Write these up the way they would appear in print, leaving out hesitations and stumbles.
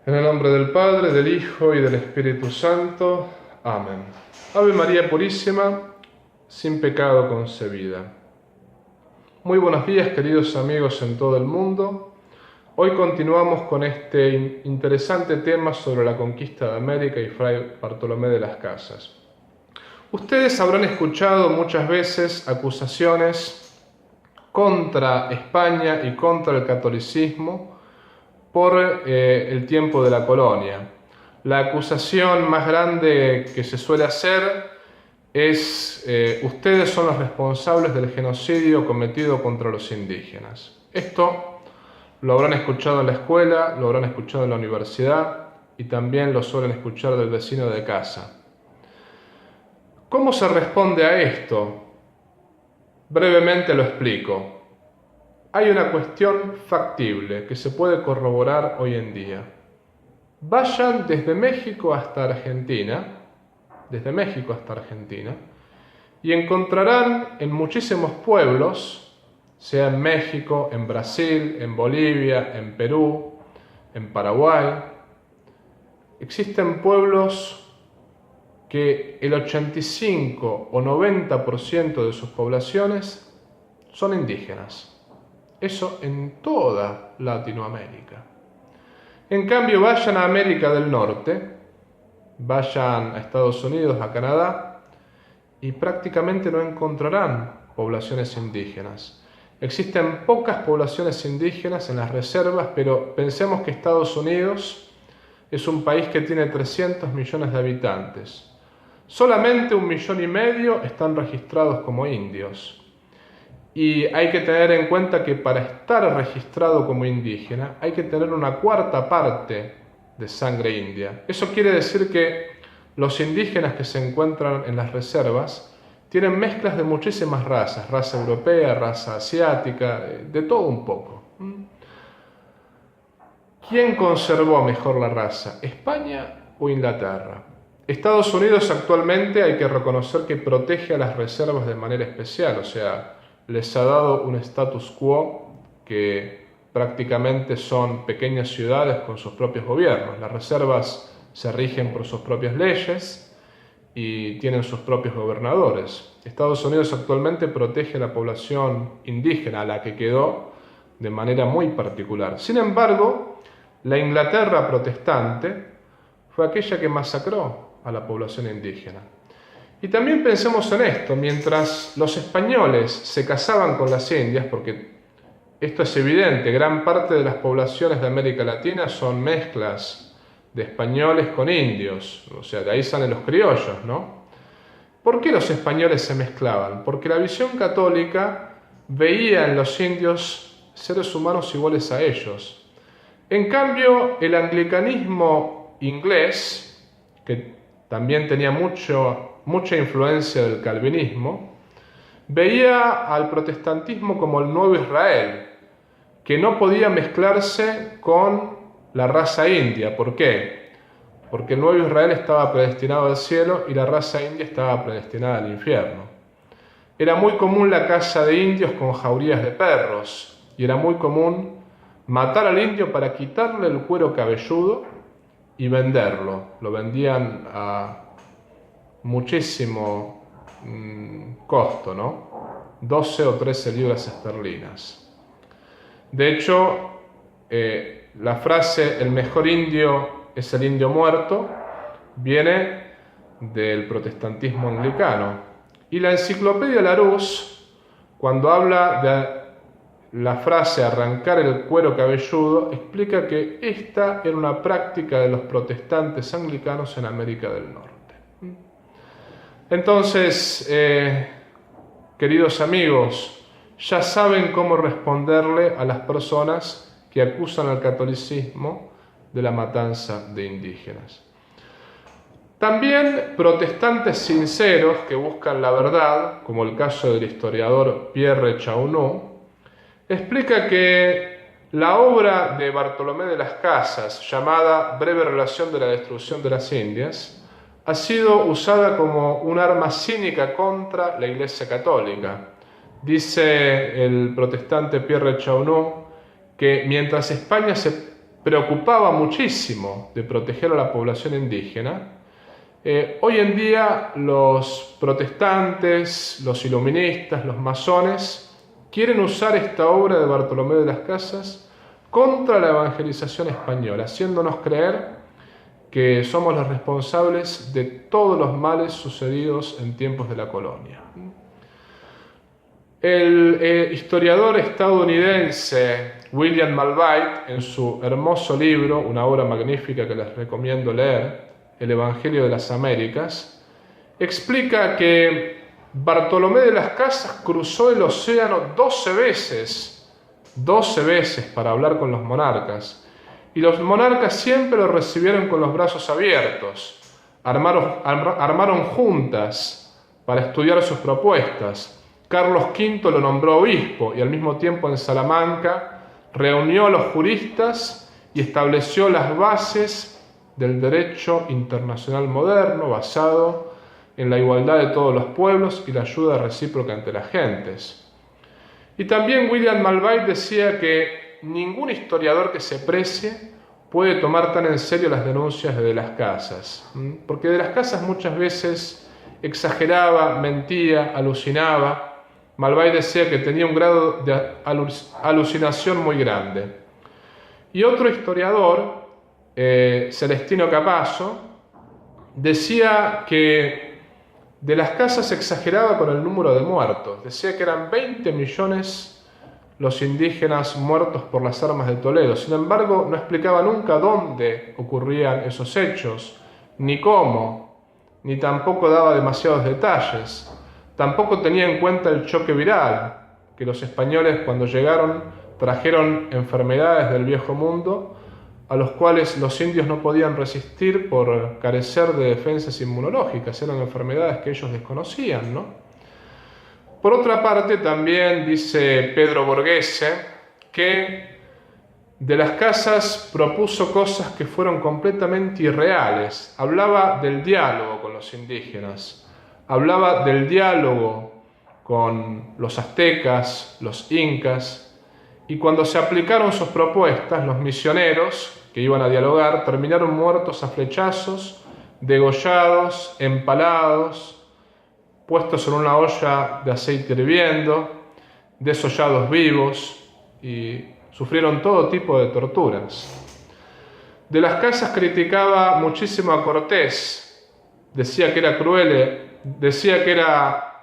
En el nombre del Padre, del Hijo y del Espíritu Santo. Amén. Ave María Purísima, sin pecado concebida. Muy buenos días, queridos amigos en todo el mundo. Hoy continuamos con este interesante tema sobre la conquista de América y Fray Bartolomé de las Casas. Ustedes habrán escuchado muchas veces acusaciones contra España y contra el catolicismo por el tiempo de la colonia. La acusación más grande que se suele hacer es ustedes son los responsables del genocidio cometido contra los indígenas. Esto lo habrán escuchado en la escuela, lo habrán escuchado en la universidad y también lo suelen escuchar del vecino de casa. ¿Cómo se responde a esto? Brevemente lo explico. Hay una cuestión factible que se puede corroborar hoy en día. Vayan desde México hasta Argentina, y encontrarán en muchísimos pueblos, sea en México, en Brasil, en Bolivia, en Perú, en Paraguay, existen pueblos que el 85 o 90% de sus poblaciones son indígenas. Eso en toda Latinoamérica. En cambio, vayan a América del Norte, vayan a Estados Unidos, a Canadá, y prácticamente no encontrarán poblaciones indígenas. Existen pocas poblaciones indígenas en las reservas, pero pensemos que Estados Unidos es un país que tiene 300 millones de habitantes. Solamente 1,5 millones están registrados como indios. Y hay que tener en cuenta que para estar registrado como indígena hay que tener una cuarta parte de sangre india. Eso quiere decir que los indígenas que se encuentran en las reservas tienen mezclas de muchísimas razas, raza europea, raza asiática, de todo un poco. ¿Quién conservó mejor la raza, España o Inglaterra? Estados Unidos actualmente hay que reconocer que protege a las reservas de manera especial, o sea, les ha dado un status quo que prácticamente son pequeñas ciudades con sus propios gobiernos. Las reservas se rigen por sus propias leyes y tienen sus propios gobernadores. Estados Unidos actualmente protege a la población indígena, a la que quedó de manera muy particular. Sin embargo, la Inglaterra protestante fue aquella que masacró a la población indígena. Y también pensemos en esto, mientras los españoles se casaban con las indias, porque esto es evidente, gran parte de las poblaciones de América Latina son mezclas de españoles con indios, o sea, de ahí salen los criollos, ¿no? ¿Por qué los españoles se mezclaban? Porque la visión católica veía en los indios seres humanos iguales a ellos. En cambio, el anglicanismo inglés, que también tenía mucha influencia del calvinismo, veía al protestantismo como el nuevo Israel, que no podía mezclarse con la raza india. ¿Por qué? Porque el nuevo Israel estaba predestinado al cielo y la raza india estaba predestinada al infierno. Era muy común la caza de indios con jaurías de perros, y era muy común matar al indio para quitarle el cuero cabelludo y venderlo. Lo vendían a muchísimo costo, ¿no? 12 o 13 libras esterlinas. De hecho, la frase "el mejor indio es el indio muerto" viene del protestantismo anglicano. Y la enciclopedia Larousse, cuando habla de la frase "arrancar el cuero cabelludo", explica que esta era una práctica de los protestantes anglicanos en América del Norte. Entonces, queridos amigos, ya saben cómo responderle a las personas que acusan al catolicismo de la matanza de indígenas. También protestantes sinceros que buscan la verdad, como el caso del historiador Pierre Chaunou, explica que la obra de Bartolomé de las Casas, llamada Breve relación de la destrucción de las Indias, ha sido usada como un arma cínica contra la Iglesia Católica. Dice el protestante Pierre Chaunou que mientras España se preocupaba muchísimo de proteger a la población indígena, hoy en día los protestantes, los iluministas, los masones quieren usar esta obra de Bartolomé de las Casas contra la evangelización española, haciéndonos creer que somos los responsables de todos los males sucedidos en tiempos de la colonia. El historiador estadounidense William Malvaite, en su hermoso libro, una obra magnífica que les recomiendo leer, El Evangelio de las Américas, explica que Bartolomé de las Casas cruzó el océano 12 veces para hablar con los monarcas, y los monarcas siempre lo recibieron con los brazos abiertos, armaron juntas para estudiar sus propuestas. Carlos V lo nombró obispo y al mismo tiempo en Salamanca reunió a los juristas y estableció las bases del derecho internacional moderno basado en la igualdad de todos los pueblos y la ayuda recíproca entre las gentes. Y también William Malvaite decía que ningún historiador que se precie puede tomar tan en serio las denuncias de De las Casas, porque De las Casas muchas veces exageraba, mentía, alucinaba. Malvaite decía que tenía un grado de alucinación muy grande. Y otro historiador, Celestino Capasso, decía que De las Casas exageraba con el número de muertos. Decía que eran 20 millones los indígenas muertos por las armas de Toledo. Sin embargo, no explicaba nunca dónde ocurrían esos hechos, ni cómo, ni tampoco daba demasiados detalles. Tampoco tenía en cuenta el choque viral, que los españoles cuando llegaron trajeron enfermedades del viejo mundo, a los cuales los indios no podían resistir por carecer de defensas inmunológicas. Eran enfermedades que ellos desconocían, ¿no? Por otra parte, también dice Pedro Borghese que De las Casas propuso cosas que fueron completamente irreales. Hablaba del diálogo con los indígenas. Hablaba del diálogo con los aztecas, los incas, y cuando se aplicaron sus propuestas, los misioneros que iban a dialogar terminaron muertos a flechazos, degollados, empalados, puestos en una olla de aceite hirviendo, desollados vivos, y sufrieron todo tipo de torturas. De las Casas criticaba muchísimo a Cortés, decía que era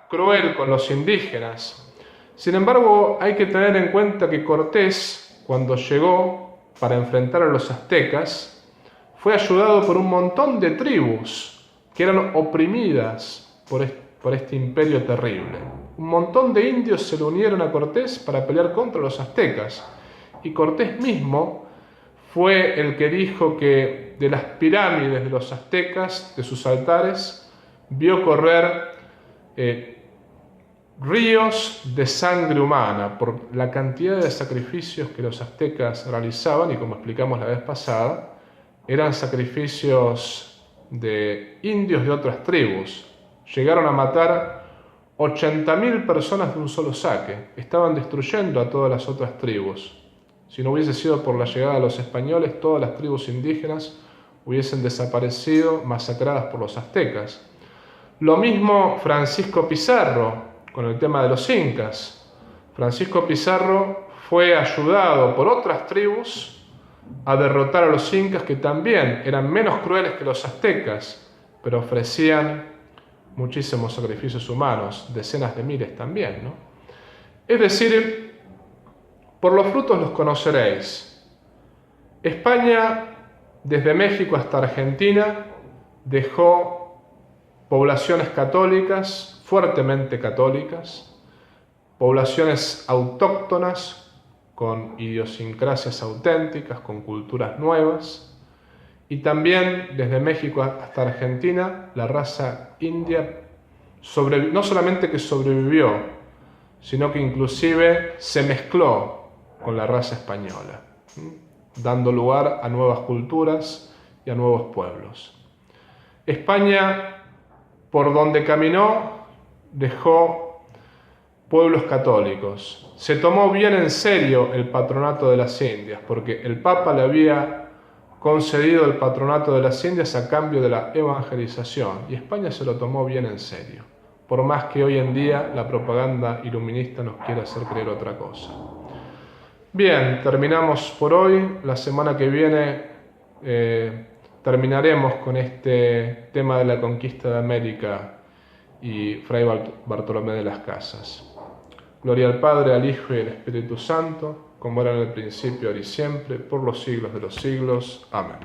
cruel con los indígenas. Sin embargo, hay que tener en cuenta que Cortés, cuando llegó para enfrentar a los aztecas, fue ayudado por un montón de tribus que eran oprimidas por este imperio terrible. Un montón de indios se le unieron a Cortés para pelear contra los aztecas. Y Cortés mismo fue el que dijo que de las pirámides de los aztecas, de sus altares, vio correr ríos de sangre humana por la cantidad de sacrificios que los aztecas realizaban, y como explicamos la vez pasada, eran sacrificios de indios de otras tribus. Llegaron a matar 80.000 personas de un solo saque. Estaban destruyendo a todas las otras tribus. Si no hubiese sido por la llegada de los españoles, todas las tribus indígenas hubiesen desaparecido, masacradas por los aztecas. Lo mismo Francisco Pizarro con el tema de los incas. Francisco Pizarro fue ayudado por otras tribus a derrotar a los incas, que también eran menos crueles que los aztecas, pero ofrecían muchísimos sacrificios humanos, decenas de miles también, ¿no? Es decir, por los frutos los conoceréis. España, desde México hasta Argentina, dejó poblaciones católicas, fuertemente católicas, poblaciones autóctonas con idiosincrasias auténticas, con culturas nuevas, y también desde México hasta Argentina la raza india no solamente que sobrevivió, sino que inclusive se mezcló con la raza española, dando lugar a nuevas culturas y a nuevos pueblos. España, por donde caminó, dejó pueblos católicos. Se tomó bien en serio el patronato de las Indias, porque el Papa le había concedido el patronato de las Indias a cambio de la evangelización, y España se lo tomó bien en serio, por más que hoy en día la propaganda iluminista nos quiera hacer creer otra cosa. Bien, terminamos por hoy. La semana que viene terminaremos con este tema de la conquista de América y Fray Bartolomé de las Casas. Gloria al Padre, al Hijo y al Espíritu Santo, como era en el principio, ahora y siempre, por los siglos de los siglos. Amén.